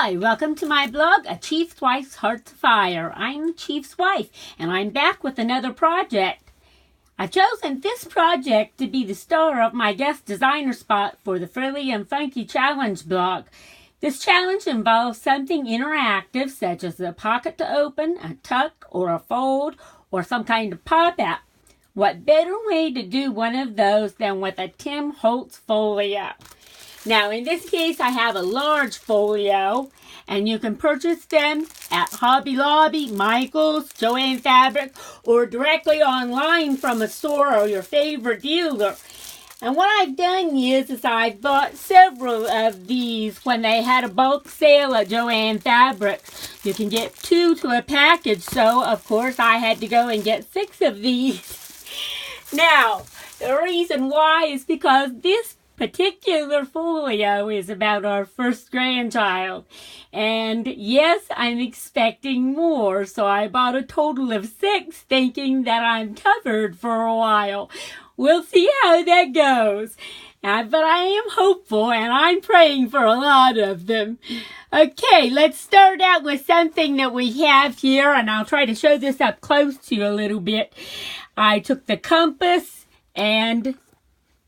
Hi, welcome to my blog, A Chief's Wife's Heart's Fire. I'm the Chief's wife, and I'm back with another project. I've chosen this project to be the star of my guest designer spot for the Frilly and Funkie challenge blog. This challenge involves something interactive, such as a pocket to open, a tuck, or a fold, or some kind of pop-out. What better way to do one of those than with a Holtz folio? Now, in this case, I have a large folio, and you can purchase them at Hobby Lobby, Michael's, Joann Fabric, or directly online from a store or your favorite dealer. And what I've done is I've bought several of these when they had a bulk sale at Joann Fabric. You can get 2 to a package, so of course I had to go and get 6 of these. Now, the reason why is because this particular folio is about our first grandchild, and yes, I'm expecting more, so I bought a total of 6 thinking that I'm covered for a while. We'll see how that goes, but I am hopeful and I'm praying for a lot of them. Okay, let's start out with something that we have here, and I'll try to show this up close to you a little bit. I took the compass and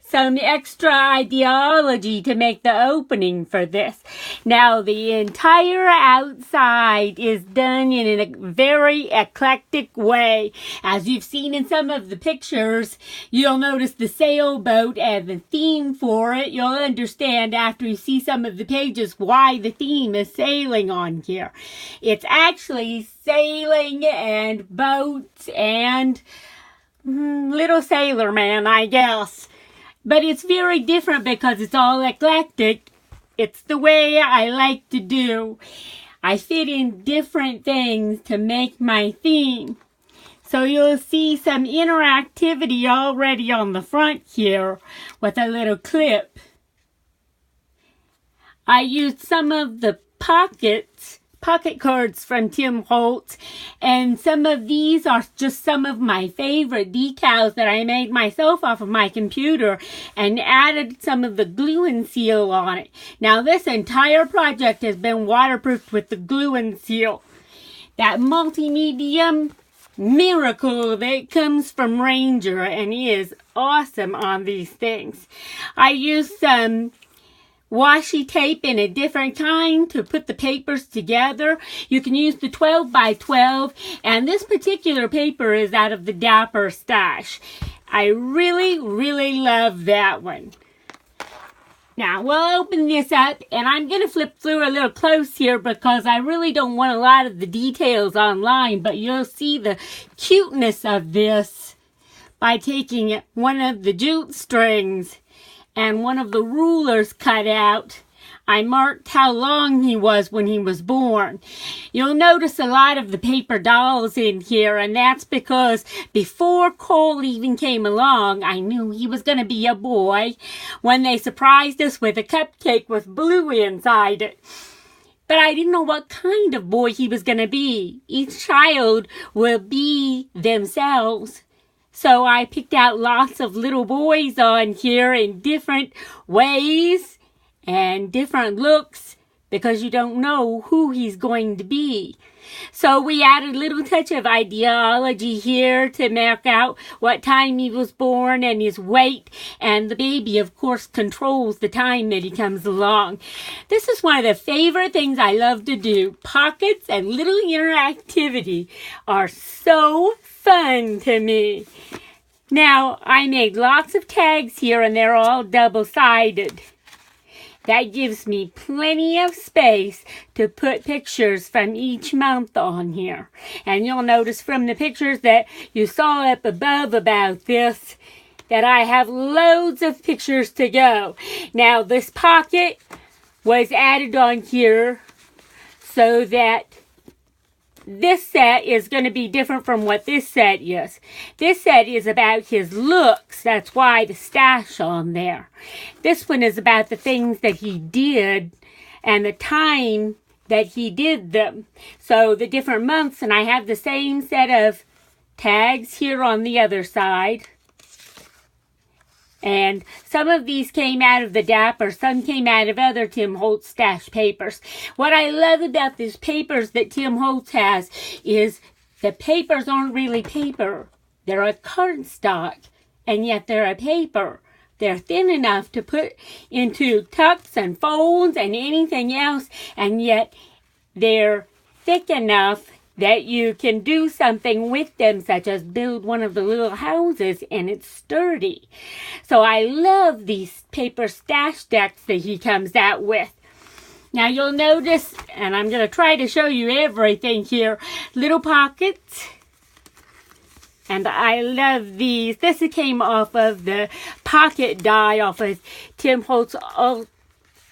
some extra IdeaOlogy to make the opening for this. Now, the entire outside is done in a very eclectic way. As you've seen in some of the pictures, you'll notice the sailboat and the theme for it. You'll understand after you see some of the pages why the theme is sailing on here. It's actually sailing and boats and little sailor man, I guess. But it's very different because it's all eclectic. It's the way I like to do. I fit in different things to make my theme. So you'll see some interactivity already on the front here with a little clip. I used some of the pocket cards from Holtz, and some of these are just some of my favorite decals that I made myself off of my computer and added some of the glue and seal on it. Now, this entire project has been waterproofed with the glue and seal. That multimedia miracle that comes from Ranger and is awesome on these things. I used some washi tape in a different kind to put the papers together. You can use the 12 by 12, and this particular paper is out of the Dapper stash. I really, really love that one. Now, we'll open this up, and I'm going to flip through a little close here because I really don't want a lot of the details online, but you'll see the cuteness of this by taking one of the jute strings and one of the rulers cut out. I marked how long he was when he was born. You'll notice a lot of the paper dolls in here, and that's because before Cole even came along, I knew he was going to be a boy when they surprised us with a cupcake with blue inside it. But I didn't know what kind of boy he was going to be. Each child will be themselves. So I picked out lots of little boys on here in different ways and different looks because you don't know who he's going to be. So we added a little touch of IdeaOlogy here to mark out what time he was born and his weight. And the baby, of course, controls the time that he comes along. This is one of the favorite things I love to do. Pockets and little interactivity are so fun to me. Now, I made lots of tags here, and they're all double-sided. That gives me plenty of space to put pictures from each month on here. And you'll notice from the pictures that you saw up above about this that I have loads of pictures to go. Now, this pocket was added on here so that this set is going to be different from what this set is. This set is about his looks. That's why the stash on there. This one is about the things that he did and the time that he did them. So the different months, and I have the same set of tags here on the other side. And some of these came out of the Dapper, some came out of other Tim Holtz stash papers. What I love about these papers that Tim Holtz has is the papers aren't really paper. They're a cardstock, and yet they're a paper. They're thin enough to put into tucks and folds and anything else, and yet they're thick enough that you can do something with them, such as build one of the little houses, and it's sturdy. So I love these paper stash decks that he comes out with. Now you'll notice, and I'm going to try to show you everything here, little pockets. And I love these. This came off of the pocket die off of Tim Holtz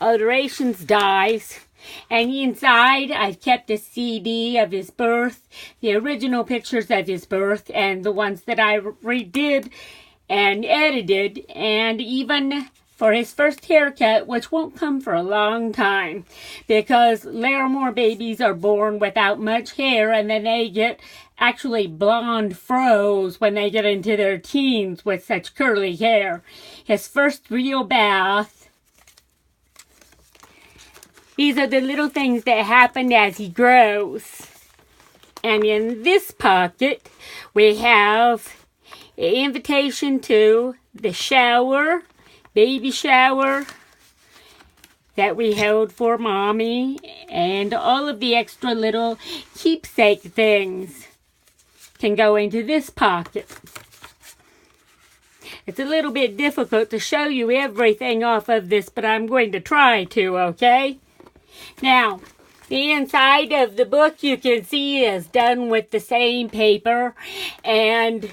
Alterations dies. And inside, I've kept a CD of his birth, the original pictures of his birth, and the ones that I redid and edited, and even for his first haircut, which won't come for a long time, because Larimore babies are born without much hair, and then they get actually blonde froze when they get into their teens with such curly hair. His first real bath. These are the little things that happen as he grows. And in this pocket, we have an invitation to the shower, baby shower, that we held for Mommy, and all of the extra little keepsake things can go into this pocket. It's a little bit difficult to show you everything off of this, but I'm going to try to, okay? Now, the inside of the book you can see is done with the same paper, and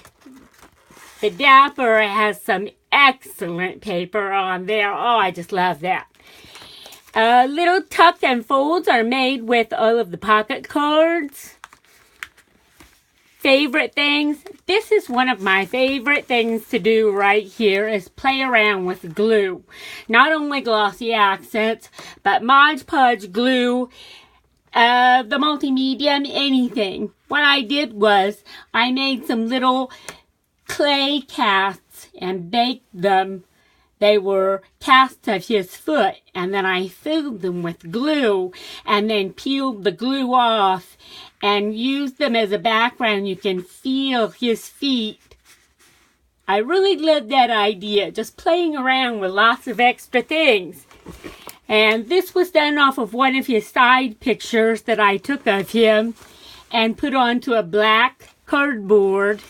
the Dapper has some excellent paper on there. Oh, I just love that. Little tuck and folds are made with all of the pocket cards. Favorite things. This is one of my favorite things to do right here is play around with glue. Not only glossy accents, but Mod Podge glue, the multimedia, anything. What I did was I made some little clay casts and baked them. They were casts of his foot, and then I filled them with glue and then peeled the glue off and used them as a background. You can feel his feet. I really love that idea, just playing around with lots of extra things. And this was done off of one of his side pictures that I took of him and put onto a black cardboard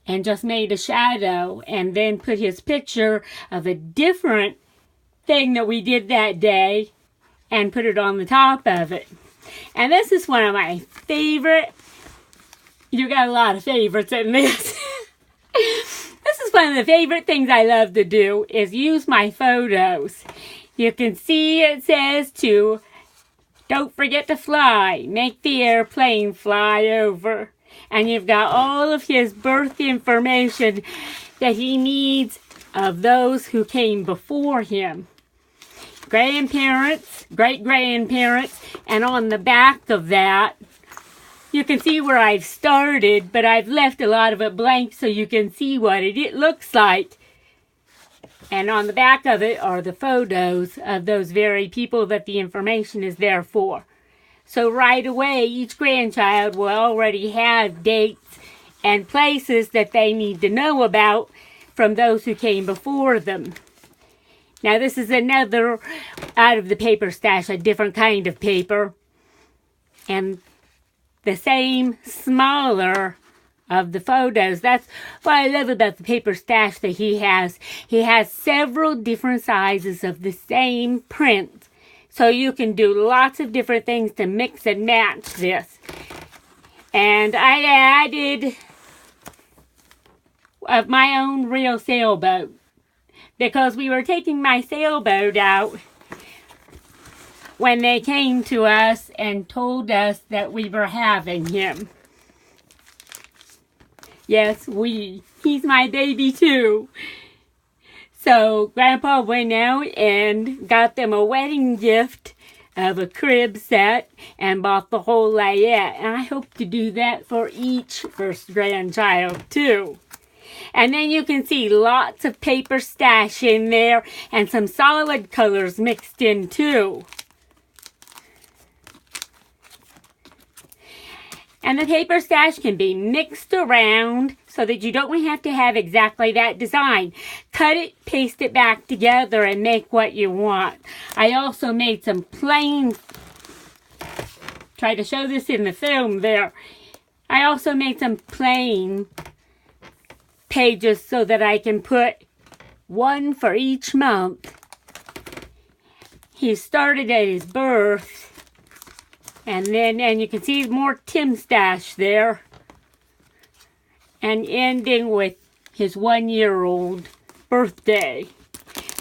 and just made a shadow, and then put his picture of a different thing that we did that day and put it on the top of it. And this is one of my favorite. You got a lot of favorites in this. This is one of the favorite things I love to do is use my photos. You can see it says to don't forget to fly. Make the airplane fly over. And you've got all of his birth information that he needs of those who came before him. Grandparents, great-grandparents, and on the back of that, you can see where I've started, but I've left a lot of it blank so you can see what it looks like. And on the back of it are the photos of those very people that the information is there for. So right away, each grandchild will already have dates and places that they need to know about from those who came before them. Now this is another out of the Paperstash, a different kind of paper. And the same smaller of the photos. That's what I love about the Paperstash that he has. He has several different sizes of the same print. So you can do lots of different things to mix and match this. And I added of my own real sailboat, because we were taking my sailboat out when they came to us and told us that we were having him. Yes, he's my baby too. So Grandpa went out and got them a wedding gift of a crib set and bought the whole layette. And I hope to do that for each first grandchild too. And then you can see lots of Paperstash in there and some solid colors mixed in too. And the Paperstash can be mixed around so that you don't have to have exactly that design. Cut it, paste it back together, and make what you want. I also made some plain, try to show this in the film there. I also made some plain pages so that I can put one for each month. He started at his birth. And you can see more Tim stash there. And ending with his 1-year-old birthday.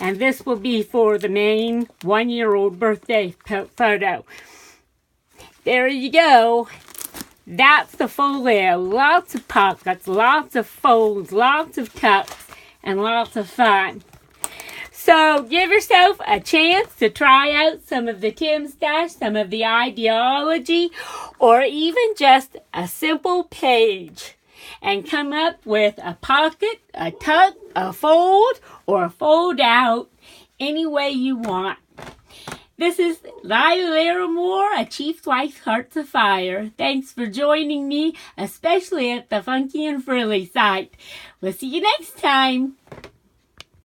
And this will be for the main 1-year-old birthday photo. There you go. That's the folio. Lots of pockets, lots of folds, lots of tucks, and lots of fun. So give yourself a chance to try out some of the Tim stash, some of the IdeaOlogy, or even just a simple page. And come up with a pocket, a tuck, a fold, or a fold out any way you want. This is Lyla Larimore, a Chief's Wife's Hearts of Fire. Thanks for joining me, especially at the Funkie and Frilly site. We'll see you next time.